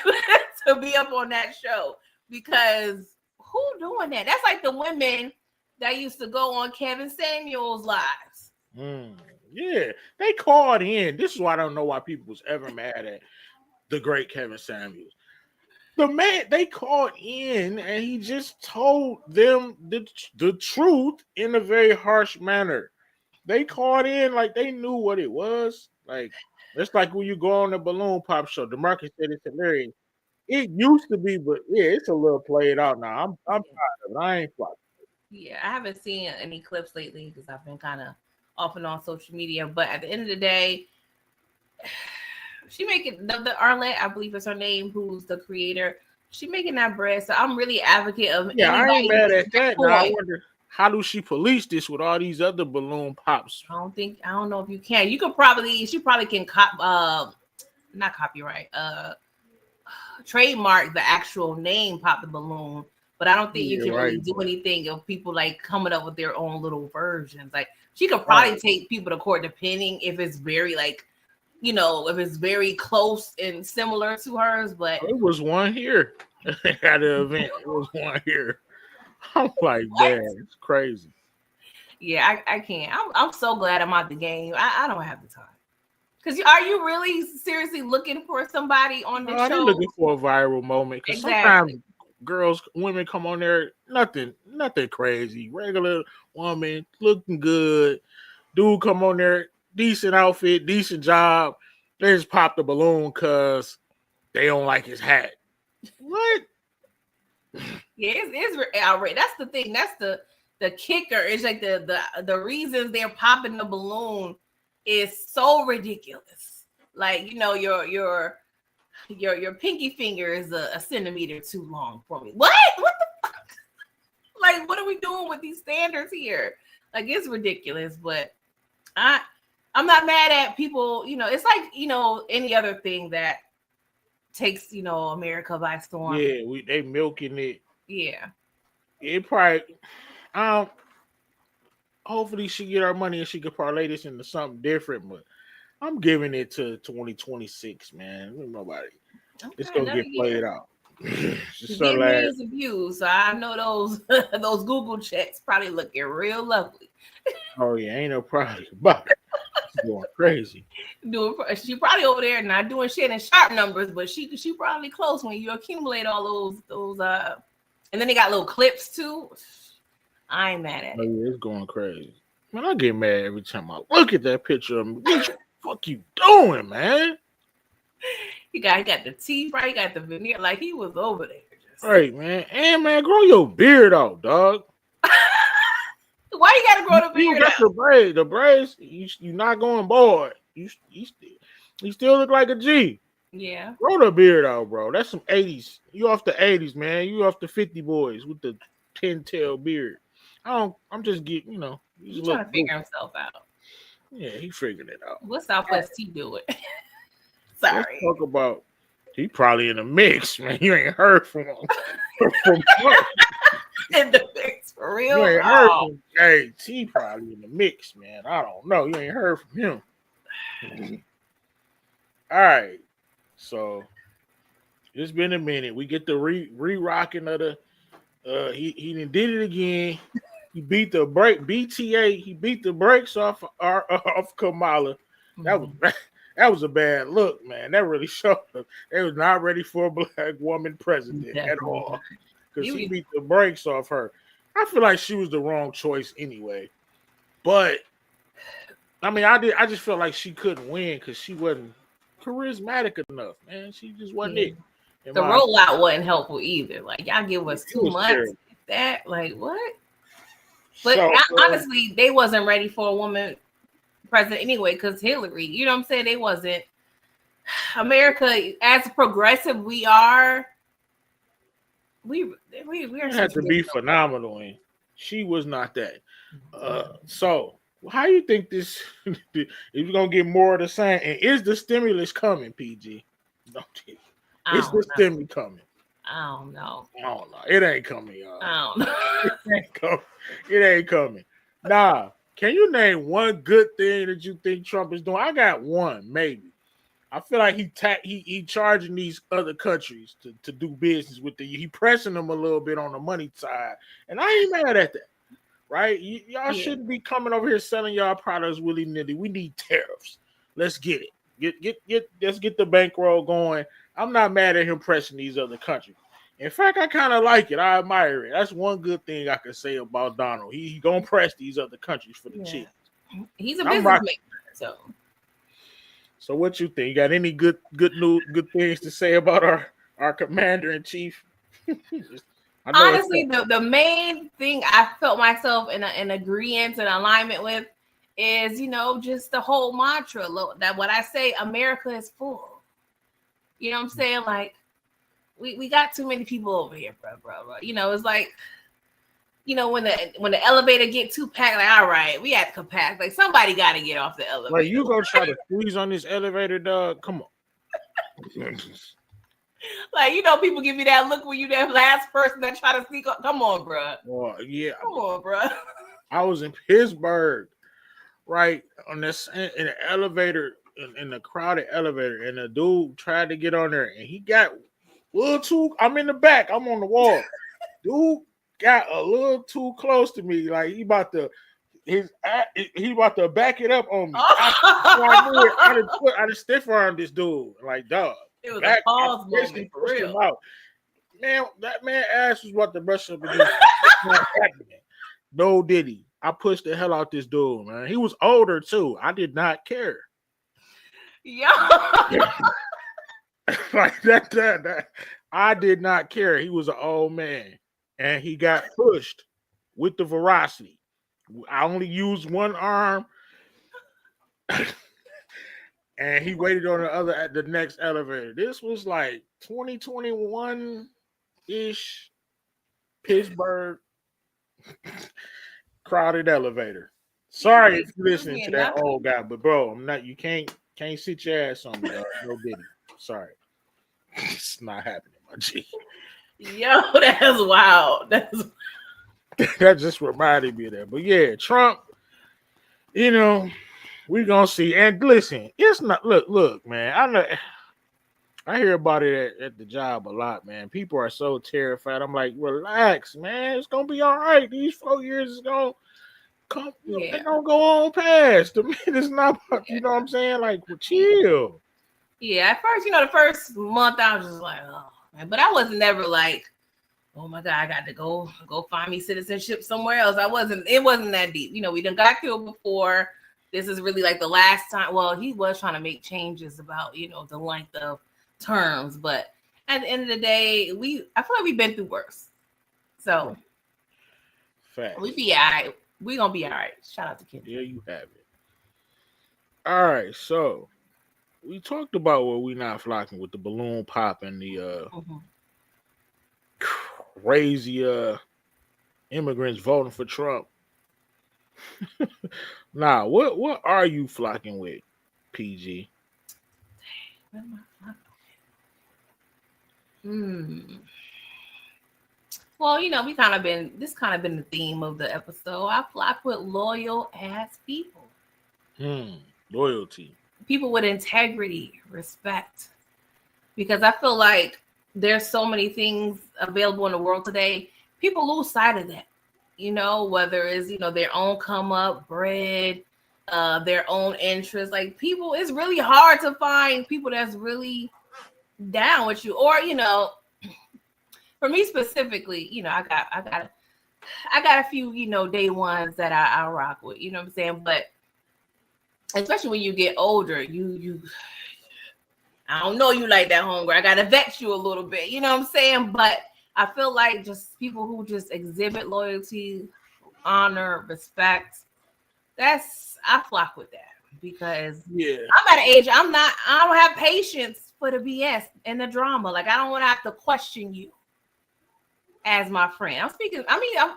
to be up on that show, because who doing that? That's like the women that used to go on Kevin Samuels lives. Yeah, they called in. This is why I don't know why people was ever mad at the great Kevin Samuels. The man, they called in and he just told them the truth in a very harsh manner. They called in like they knew what it was. Like it's like when you go on the balloon pop show. DeMarcus said it's hilarious. It used to be, but yeah, it's a little played out now. I'm tired of it. I ain't fucking. Yeah, I haven't seen any clips lately because I've been kind of off and on social media. But at the end of the day, she making the Arlette, I believe is her name, who's the creator. She making that bread. So I'm really advocate of. Yeah, I ain't mad at that. Now, I wonder how do she police this with all these other balloon pops? I don't know if you can. You could probably, she probably can not copyright, trademark the actual name Pop the Balloon. But I don't think you can really do anything of people like coming up with their own little versions. Like she could probably take people to court depending if it's very like, if it's very close and similar to hers. But it was one here at the event. It was one here. I'm like, man, it's crazy. Yeah, I can't. I'm so glad I'm out the game. I don't have the time. Because are you really seriously looking for somebody on the show? I'm looking for a viral moment. Because sometimes women come on there, nothing crazy. Regular woman, looking good. Dude come on there, decent outfit, decent job. They just pop the balloon because they don't like his hat. What? Yeah, it's outrageous. That's the thing. That's the kicker. It's like the reasons they're popping the balloon is so ridiculous. Like, your pinky finger is a centimeter too long for me. What the fuck? Like, what are we doing with these standards here? Like, it's ridiculous. But I'm not mad at people. It's like any other thing that takes America by storm. Yeah, they milking it. Yeah, it probably. Hopefully she get her money and she could parlay this into something different. But I'm giving it to 2026, man. Nobody. Okay, it's gonna get played out. Just millions of views. So I know those Google checks probably looking real lovely. Oh yeah, ain't no problem about it. She's going crazy. She probably over there not doing shit in sharp numbers, but she probably close when you accumulate all those and then they got little clips too. I ain't mad at it. Yeah, it's going crazy. Man, I get mad every time I look at that picture of me. What the fuck you doing, man? He got the teeth right, he got the veneer, like he was over there. Right, man. And man, grow your beard out, dog. Why you gotta grow the beard out? The braids, you're not going bald. You still look like a G. Yeah. Grow the beard out, bro. That's some 80s. You off the 80s, man. You off the 50 boys with the 10-tail beard. I'm just getting, He's trying to figure himself out. Yeah, he figured it out. What Southwest T do it? Sorry. Let's talk about he probably in the mix, man. You ain't heard from him. in the mix for real. You ain't heard Oh, from T probably in the mix, man. I don't know. You ain't heard from him. All right. So it's been a minute. We get the re-rocking of the he did it again. He beat the break BTA. He beat the brakes off off Kamala. That was that was a bad look, man. That really showed them they was not ready for a black woman president at all. Because he beat the brakes off her. I feel like she was the wrong choice anyway. But I mean, I just felt like she couldn't win because she wasn't charismatic enough, man. She just wasn't it. The rollout wasn't helpful either. Like y'all give us 2 months. Terrible. That like what? But honestly, they wasn't ready for a woman president anyway because Hillary. You know what I'm saying? They wasn't. America, as progressive we are, we had to be phenomenal, and she was not that. So how you think this is gonna get more of the same? And is the stimulus coming, PG? Is the stimulus coming? I don't know. It ain't coming, y'all. I don't know. It ain't coming. Nah. Can you name one good thing that you think Trump is doing? I got one, maybe. I feel like he charging these other countries to do business with he pressing them a little bit on the money side, and I ain't mad at that. Right? Y'all shouldn't be coming over here selling y'all products willy nilly. We need tariffs. Let's get it. Let's get the bankroll going. I'm not mad at him pressing these other countries. In fact, I kind of like it. I admire it. That's one good thing I can say about Donald. He gonna press these other countries for the chips. He's a businessman. So what you think? You got any good things to say about our commander in chief? Honestly, the main thing I felt myself in agreement and alignment with is, just the whole mantra that what I say, America is full. You know what I'm saying? Like, we got too many people over here, bro. It's like, when the elevator get too packed, like, all right, we at capacity. Like, somebody got to get off the elevator. Like, you gonna try to squeeze on this elevator, dog? Come on. Like, people give you that look when you that last person that try to sneak up. Come on, bro. Well, yeah. Come on, bro. I was in Pittsburgh, right, in the elevator, in the crowded elevator, and the dude tried to get on there, and he got a little too. I'm in the back. I'm on the wall. Dude got a little too close to me. Like he about to back it up on me. I just stiff armed this dude. Like, dog. It was a pause moment for real. Man, that man ass was about to brush up against. No diddy. I pushed the hell out this dude, man. He was older too. I did not care. Yeah. Like that. I did not care. He was an old man. And he got pushed with the veracity. I only used one arm. And he waited on the next elevator. This was like 2021-ish Pittsburgh crowded elevator. Sorry if you're listening to that old guy, but bro, I'm not. You can't sit your ass on me, dog. No diddy. Sorry, it's not happening, my G. Yo, that's wild. That just reminded me of that. But yeah, Trump. We're gonna see. And listen, it's not look, man. I know I hear about it at the job a lot, man. People are so terrified. I'm like, relax, man. It's gonna be all right. These 4 years is gonna come, they're gonna go on past. To me, it's not you know what I'm saying? Like, chill. Yeah, at first, the first month I was just like, oh man, but I was never like, oh my God, I got to go find me citizenship somewhere else. It wasn't that deep. We done got killed before. This is really like the last time. Well, he was trying to make changes about, the length of terms. But at the end of the day, I feel like we've been through worse. So we be all right. We're going to be all right. Shout out to Kim. Yeah, you have it. All right. So we talked about where we not flocking with the balloon pop and the crazy immigrants voting for Trump. Nah, what are you flocking with, PG? Well, we kind of been this kind of been the theme of the episode. I put loyal ass people, Loyalty. people with integrity, respect, because I feel like there's so many things available in the world today. People lose sight of that. Whether it's their own come up, bread, their own interests. Like people, it's really hard to find people that's really down with you, or for me specifically, I got a few, day ones that I rock with, you know what I'm saying? But especially when you get older, you I don't know you like that hunger. I gotta vet you a little bit, you know what I'm saying? But I feel like just people who just exhibit loyalty, honor, respect, I flock with that because I'm at an age I don't have patience for the BS and the drama. Like I don't want to have to question you as my friend. I'm speaking,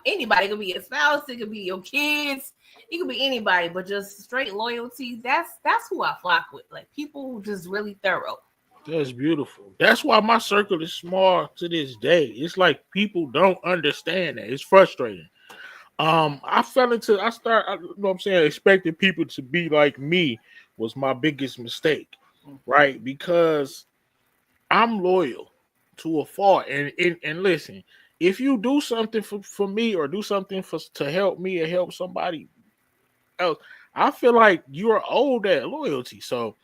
anybody. It could be a spouse, it could be your kids, it could be anybody, but just straight loyalty, that's who I flock with. Like people who just really thorough. That's beautiful. That's why my circle is small to this day. It's like people don't understand that. It's frustrating. I you know what I'm saying, expecting people to be like me was my biggest mistake, right? Because I'm loyal to a fault. And listen, if you do something for me or do something to help me or help somebody else, I feel like you are owed that loyalty. So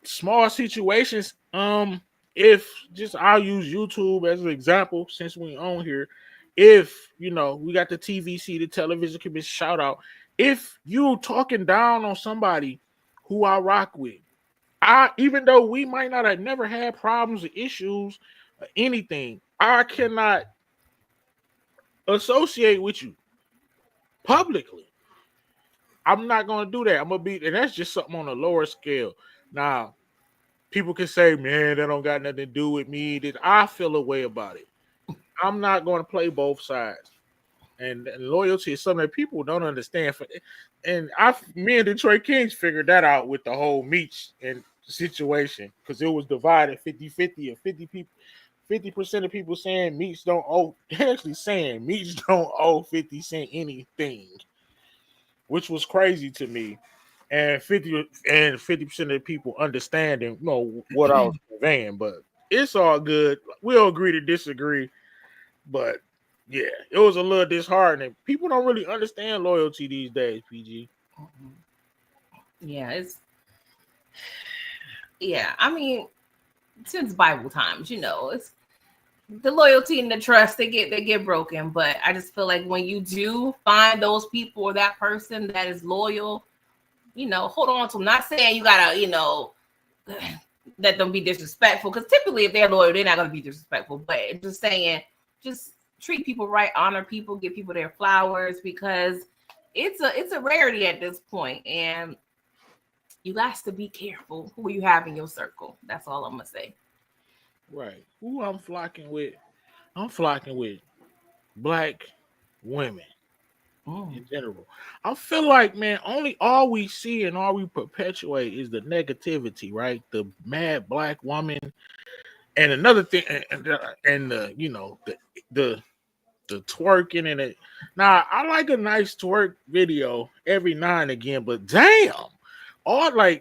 small situations, if just I'll use YouTube as an example since we on here. If we got the TVC, the television commission shout out. If you talking down on somebody who I rock with, even though we might not have never had problems or issues or anything, I cannot associate with you publicly. I'm not gonna do that. I'm gonna be, and that's just something on a lower scale. Now, people can say, "Man, that don't got nothing to do with me." That I feel a way about it. I'm not going to play both sides. And loyalty is something that people don't understand. And me and Detroit Kings figured that out with the whole Meech and situation because it was divided 50-50 or 50 people. 50% of people saying Meech don't owe, actually saying Meech don't owe 50 Cent anything, which was crazy to me. And 50% of the people understanding, what I was conveying, but it's all good. We'll agree to disagree. But yeah, it was a little disheartening. People don't really understand loyalty these days, PG. Yeah, since Bible times, it's the loyalty and the trust they get broken. But I just feel like when you do find those people or that person that is loyal, hold on to them. Not saying you gotta, let them be disrespectful, because typically if they're loyal, they're not gonna be disrespectful. But just saying, just treat people right, honor people, give people their flowers, because it's a rarity at this point, and you got to be careful who you have in your circle. That's all I'm gonna say. Right. Who I'm flocking with? I'm flocking with black women in general. I feel like, man, all we see and all we perpetuate is the negativity, right? The mad black woman. And another thing, and the twerking and it. Now I like a nice twerk video every now and again, but damn,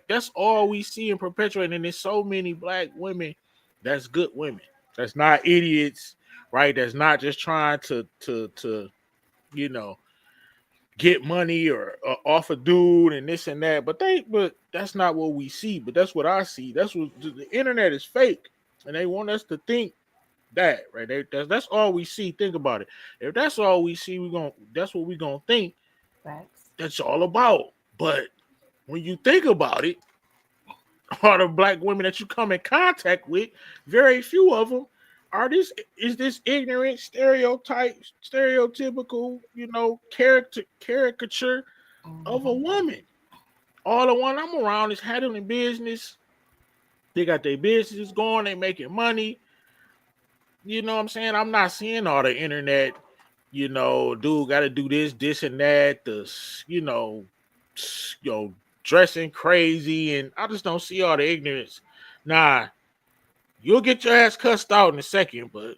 that's all we see and perpetuate. And there's so many black women that's good women. That's not idiots, right? That's not just trying to get money or off a dude and this and that. But that's not what we see. But that's what I see. That's what the internet is fake, and they want us to think that, right? That's all we see. Think about it. If that's all we see, that's what we're gonna think. Facts. That's all about. But when you think about it, all the black women that you come in contact with, very few of them is this ignorant stereotypical, caricature of a woman. All the one I'm around is handling business. They got their businesses going, they making money. You know what I'm saying? I'm not seeing all the internet, dude got to do this and that, dressing crazy, and I just don't see all the ignorance. Nah, you'll get your ass cussed out in a second, but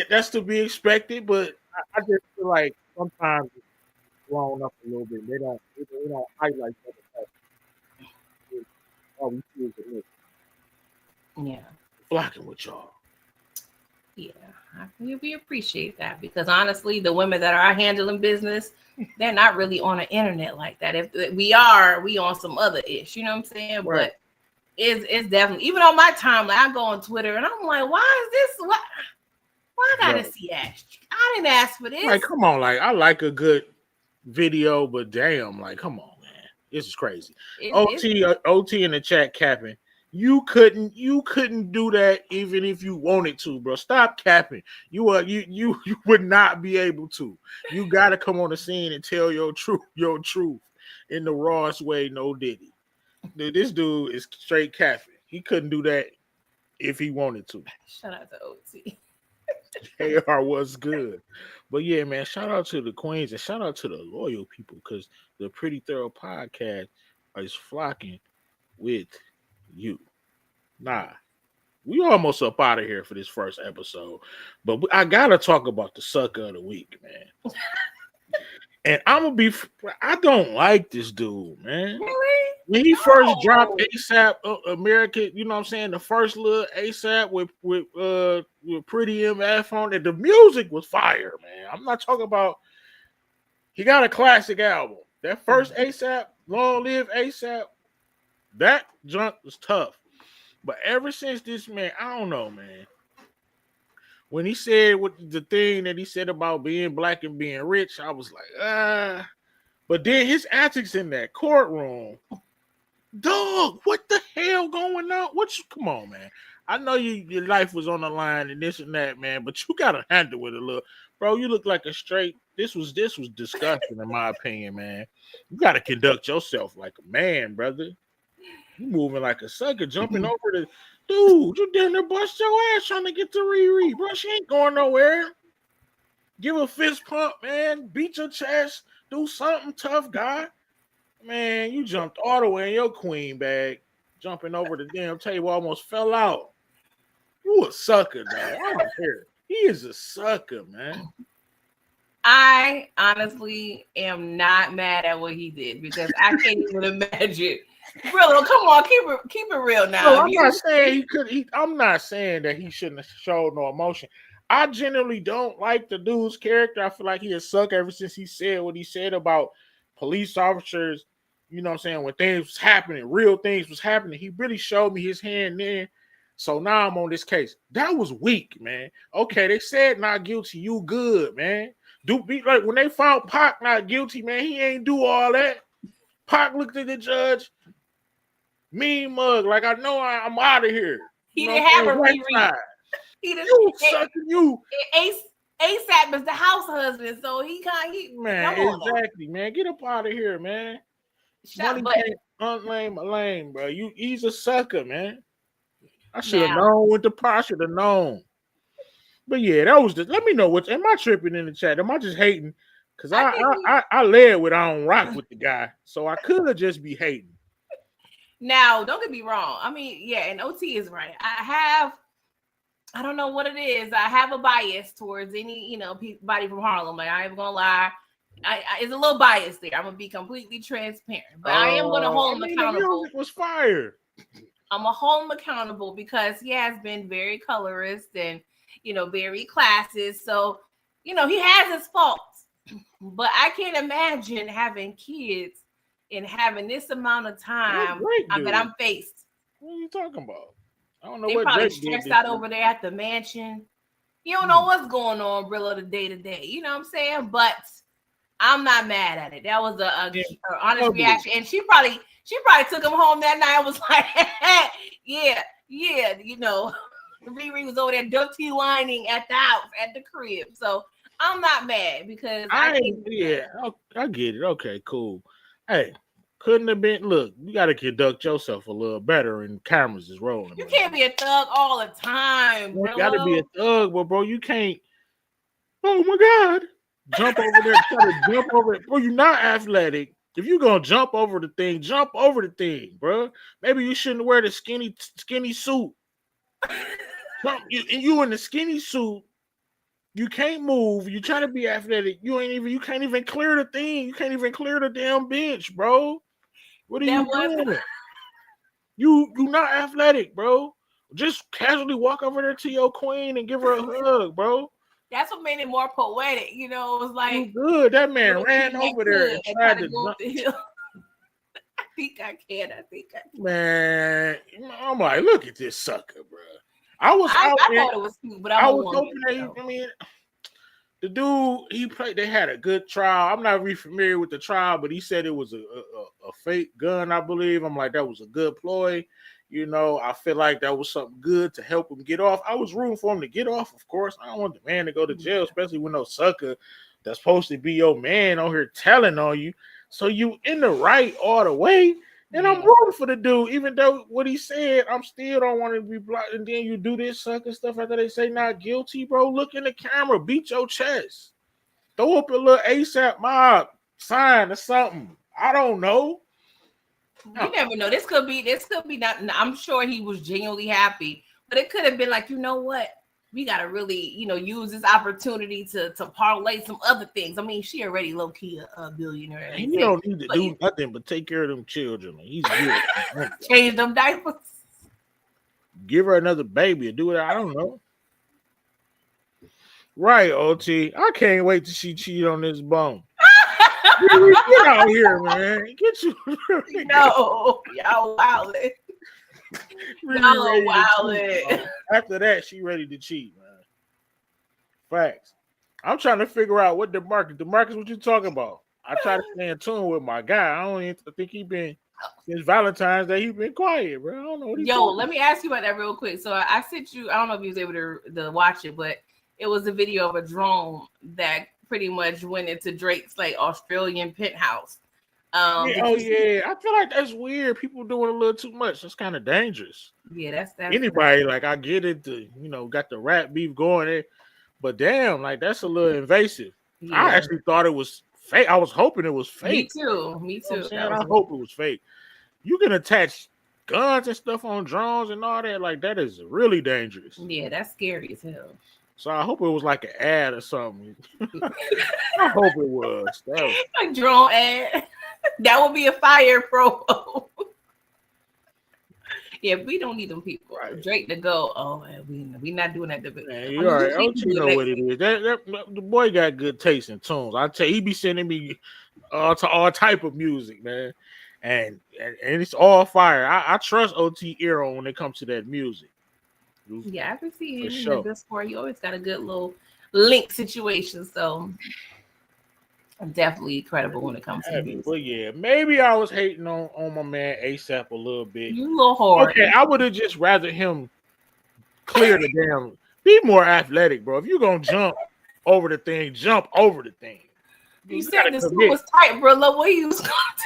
That's to be expected, but I just feel like sometimes it's blown up a little bit. They don't highlight that. Oh, we see it Yeah. flocking with y'all. Yeah, we appreciate that because honestly, the women that are handling business, they're not really on the internet like that. If we are, we on some other ish, you know what I'm saying? Right. But it's definitely even on my timeline. I go on Twitter and I'm like, why is this? Why I gotta see that? I didn't ask for this. Like, come on, like I like a good video, but damn, like, come on, man, this is crazy. OT in the chat capping. You couldn't do that even if you wanted to, bro. Stop capping. You would not be able to. You gotta come on the scene and tell your truth in the rawest way. No Diddy. Dude, this dude is straight capping. He couldn't do that if he wanted to. Shout out to OT. AR was good. But yeah, man, shout out to the queens and shout out to the loyal people because the Pretty Thorough podcast is flocking with you. Nah, we almost up out of here for this first episode, but I gotta talk about the sucker of the week, man. And I don't like this dude, man. Really? When he first dropped ASAP America, you know what I'm saying? The first little ASAP with Pretty MF on it, the music was fire, man. I'm not talking about he got a classic album. That first ASAP, Long Live ASAP, that junk was tough. But ever since this, man, I don't know, man. When he said the thing that he said about being black and being rich, I was like, But then his antics in that courtroom, dog, what the hell going on? Come on, man. I know your life was on the line and this and that, man, but you gotta handle it a little. Bro, you look like a straight. This was disgusting, in my opinion, man. You gotta conduct yourself like a man, brother. You moving like a sucker, jumping over the dude. You damn near bust your ass trying to get to Riri, bro. She ain't going nowhere. Give a fist pump, man. Beat your chest. Do something tough, guy. Man, you jumped all the way in your queen bag, jumping over the damn table, almost fell out. You a sucker, dog. I don't care. He is a sucker, man. I honestly am not mad at what he did because I can't even imagine. Bro, come on, keep it real now. No, I'm not saying he could. I'm not saying that he shouldn't have showed no emotion. I generally don't like the dude's character. I feel like he has sucked ever since he said what he said about police officers. You know what I'm saying? When things was happening, real things was happening. He really showed me his hand then. So now I'm on this case. That was weak, man. Okay, they said not guilty. You good, man. Like when they found Pac not guilty, man, he ain't do all that. Pac looked at the judge. Mean mug, like I know I'm out of here. He didn't have a reread. He didn't sucking you. ASAP is the house husband, so he man, exactly, man. Get up out of here, man. Money can't unlame a lame, bro. He's a sucker, man. I should have known with the pot. I should have known. But yeah, that was let me know am I tripping in the chat? Am I just hating? Because I led with I don't rock with the guy, so I could just be hating. Now, don't get me wrong. I mean, yeah, and OT is right. I don't know what it is. I have a bias towards any, body from Harlem. Like, I ain't gonna lie. It's a little bias there. I'm gonna be completely transparent, but I am gonna hold him accountable. The music was fire. I'm gonna hold him accountable because he has been very colorist and very classist. So, he has his faults, but I can't imagine having kids and having this amount of time that I'm faced. What are you talking about? I don't know they what probably stressed out over there at the mansion. You don't know what's going on, Brillo, the day to day. You know what I'm saying? But I'm not mad at it. That was a honest reaction. And she probably took him home that night and was like, yeah, Riri was over there dirty whining at the house, at the crib. So I'm not mad because I get it. Okay, cool. Hey, couldn't have been. Look, you got to conduct yourself a little better, and cameras is rolling. You can't be a thug all the time, bro. You got to be a thug, but bro, you can't. Oh my God! Jump over there, try to jump over it, bro. You're not athletic. If you're gonna jump over the thing, bro. Maybe you shouldn't wear the skinny suit. You in the skinny suit. You can't move. You trying to be athletic. You can't even clear the thing. You can't even clear the damn bench, bro. What are you doing? You not athletic, bro. Just casually walk over there to your queen and give her a hug, bro. That's what made it more poetic. You know, it was like good. That man ran over there and tried to go up the hill. I think I can. Man, I'm like, look at this sucker, bro. I thought it was cute, but I was hoping that. I mean, the dude he played. They had a good trial. I'm not really familiar with the trial, but he said it was a fake gun. I believe. I'm like, that was a good ploy. You know, I feel like that was something good to help him get off. I was rooting for him to get off, of course. I don't want the man to go to jail, especially when no sucker that's supposed to be your man on here telling on you. So you in the right all the way. And I'm rooting for the dude, even though what he said, I'm still don't want to be blocked. And then you do this sucker stuff after they say not guilty, bro. Look in the camera, beat your chest, throw up a little ASAP mob sign or something. I don't know. You never know. This could be not. I'm sure he was genuinely happy, but it could have been like, you know what? We gotta really, use this opportunity to parlay some other things. I mean, she already low key a billionaire. And you don't need to do nothing but take care of them children. He's good. Change them diapers. Give her another baby or do it. I don't know. Right, OT. I can't wait till she cheat on this bone. Get out here, man. Get you. No, y'all wildin'. Y'all wildin'. After that, she ready to cheat, man. Facts. I'm trying to figure out what DeMarcus, what you talking about? I try to stay in tune with my guy. I don't even think he been since Valentine's Day. He been quiet, bro. I don't know what he's talking let me ask you about that real quick. So I sent you. I don't know if you was able to watch it, but it was a video of a drone that pretty much went into Drake's like Australian penthouse. I feel like that's weird. People doing a little too much. That's kind of dangerous. Yeah, that's anybody like I get it. Got the rap beef going there, but damn, like that's a little invasive. Yeah. I actually thought it was fake. I was hoping it was fake. Me too. I hope it was fake. You can attach guns and stuff on drones and all that. Like that is really dangerous. Yeah, that's scary as hell. So I hope it was like an ad or something. I hope it was. A drone ad. That would be a fire promo. Yeah, we don't need them people. Right. Drake to go. Oh, man, we not doing that. Man, you all right. Don't you know what it is? The boy got good taste in tunes. I tell you, he be sending me to all type of music, man. And it's all fire. I trust OT Eero when it comes to that music. Yeah, I can see him in the Discord. You always got a good little link situation, so I'm definitely credible when it comes to music. Well, yeah, maybe I was hating on my man ASAP a little bit. You a little hard. Okay, I would have just rather him clear the damn. Be more athletic, bro. If you gonna jump over the thing, jump over the thing. You said the suit was tight, bro. Look what he was gonna do.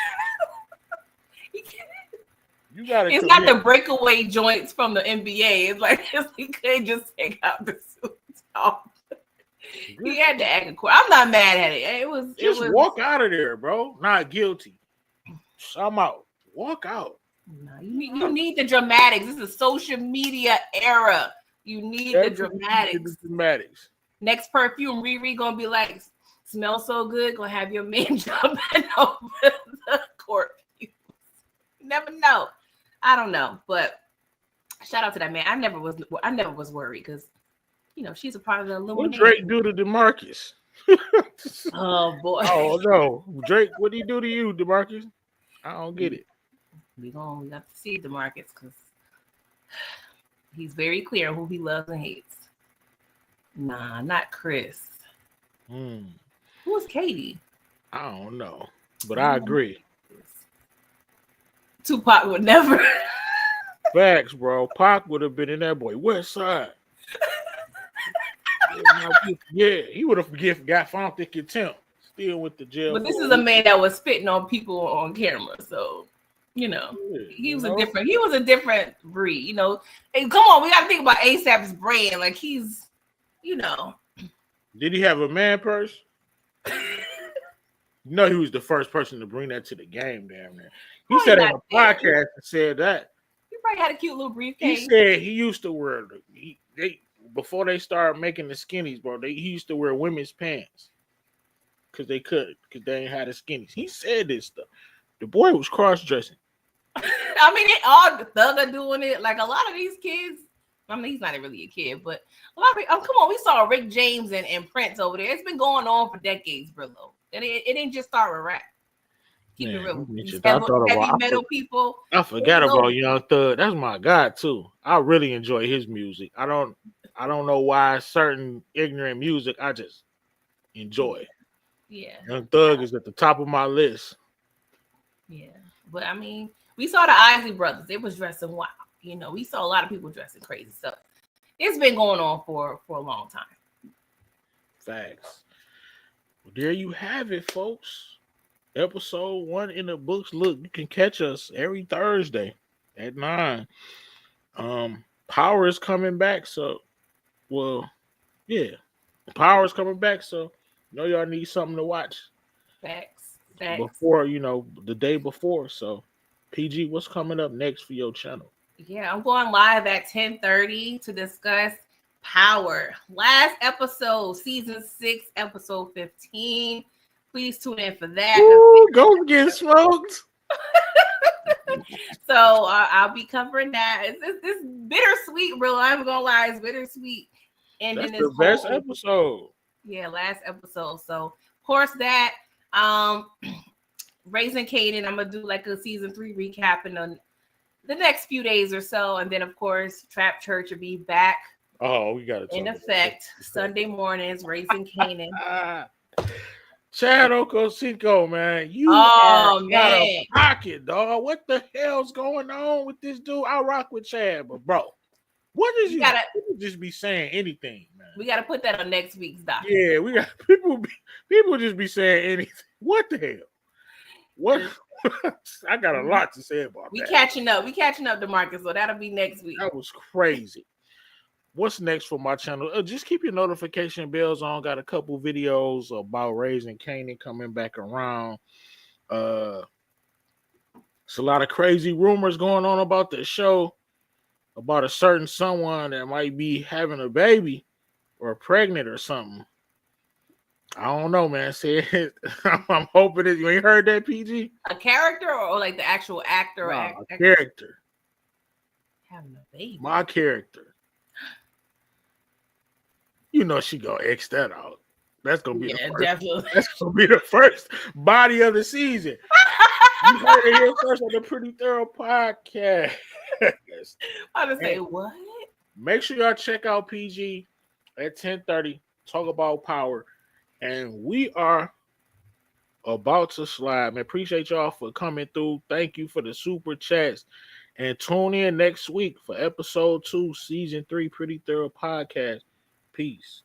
You gotta. It's not the breakaway joints from the NBA. It's like he couldn't just take out the suit off. He had to act. I'm not mad at it. It was walk out of there, bro. Not guilty. I'm out. Walk out. No, you need the dramatics. This is a social media era. You need the dramatics. Next perfume, Riri gonna be like, smell so good. Gonna have your man jumping over the court. You never know. I don't know, but shout out to that man. I never was worried because she's a part of the Illuminati. What Drake do to DeMarcus? Oh boy. Oh no, Drake. What did he do to you, DeMarcus? I don't get it. We have to see DeMarcus because he's very clear who he loves and hates. Nah, not Chris. Who's Katie? I don't know, but I agree. Tupac would never. Facts, bro. Pac would have been in that boy West Side. Yeah, he would have got found in contempt. Still with the jail. But this is a man that was spitting on people on camera, so he was a different breed. Hey, come on, we got to think about ASAP's brand. Like he's, Did he have a man purse? He was the first person to bring that to the game, damn near. He said on a podcast and said that. He probably had a cute little briefcase. He said he used to wear before they started making the skinnies, bro, he used to wear women's pants because they ain't had the skinnies. He said this stuff. The boy was cross dressing. I mean, they all Thugger doing it. Like a lot of these kids. I mean, he's not really a kid, but a lot of people, come on, we saw Rick James and Prince over there. It's been going on for decades, Brillo. And it didn't just start with rap. Keep it real. These heavy metal people. I forgot about Young Thug. That's my guy too. I really enjoy his music. I don't know why certain ignorant music I just enjoy. Yeah. Young Thug is at the top of my list. Yeah. But I mean, we saw the Isley Brothers. They was dressing wild. You know, we saw a lot of people dressing crazy stuff. It's been going on for a long time. Facts. Well, there you have it, folks. Episode 1 in the books. Look, you can catch us every Thursday at 9. Power is coming back, so Power is coming back, so y'all need something to watch. Facts. Before, the day before. So PG, what's coming up next for your channel? Yeah, I'm going live at 10:30 to discuss Power. Last episode, season 6, episode 15. Please tune in for that. Ooh, go get smoked. So I'll be covering that. It's bittersweet, bro. I'm gonna lie, it's bittersweet. And that's the best episode. Yeah, last episode. So of course that Raising Kanan, I'm gonna do like a season 3 recap in the next few days or so, and then of course Trap Church will be back. Oh, we got it in effect Sunday mornings. Raising Kanan. Chad Okocinco, man, you are out of pocket, dog. What the hell's going on with this dude? I rock with Chad, but bro, what is you just be saying anything, man? We gotta put that on next week's doc. Yeah, we got people just be saying anything. What the hell? What? I got a lot to say about that. We catching up, DeMarcus. So that'll be next week. That was crazy. What's next for my channel? Just keep your notification bells on. Got a couple videos about Raising Kanan coming back around. It's a lot of crazy rumors going on about the show, about a certain someone that might be having a baby or pregnant or something. I don't know, man. I'm hoping that you ain't heard that, PG. A character or like the actual actor? A character. Having a baby. My character. You know she gonna X that out. That's gonna be definitely. That's gonna be the first body of the season. You heard it here first on the Pretty Thorough podcast. I was say what? Make sure y'all check out PG at 10:30. Talk about Power, and we are about to slide. Man, appreciate y'all for coming through. Thank you for the super chats, and tune in next week for episode 2, season 3, Pretty Thorough podcast. Peace.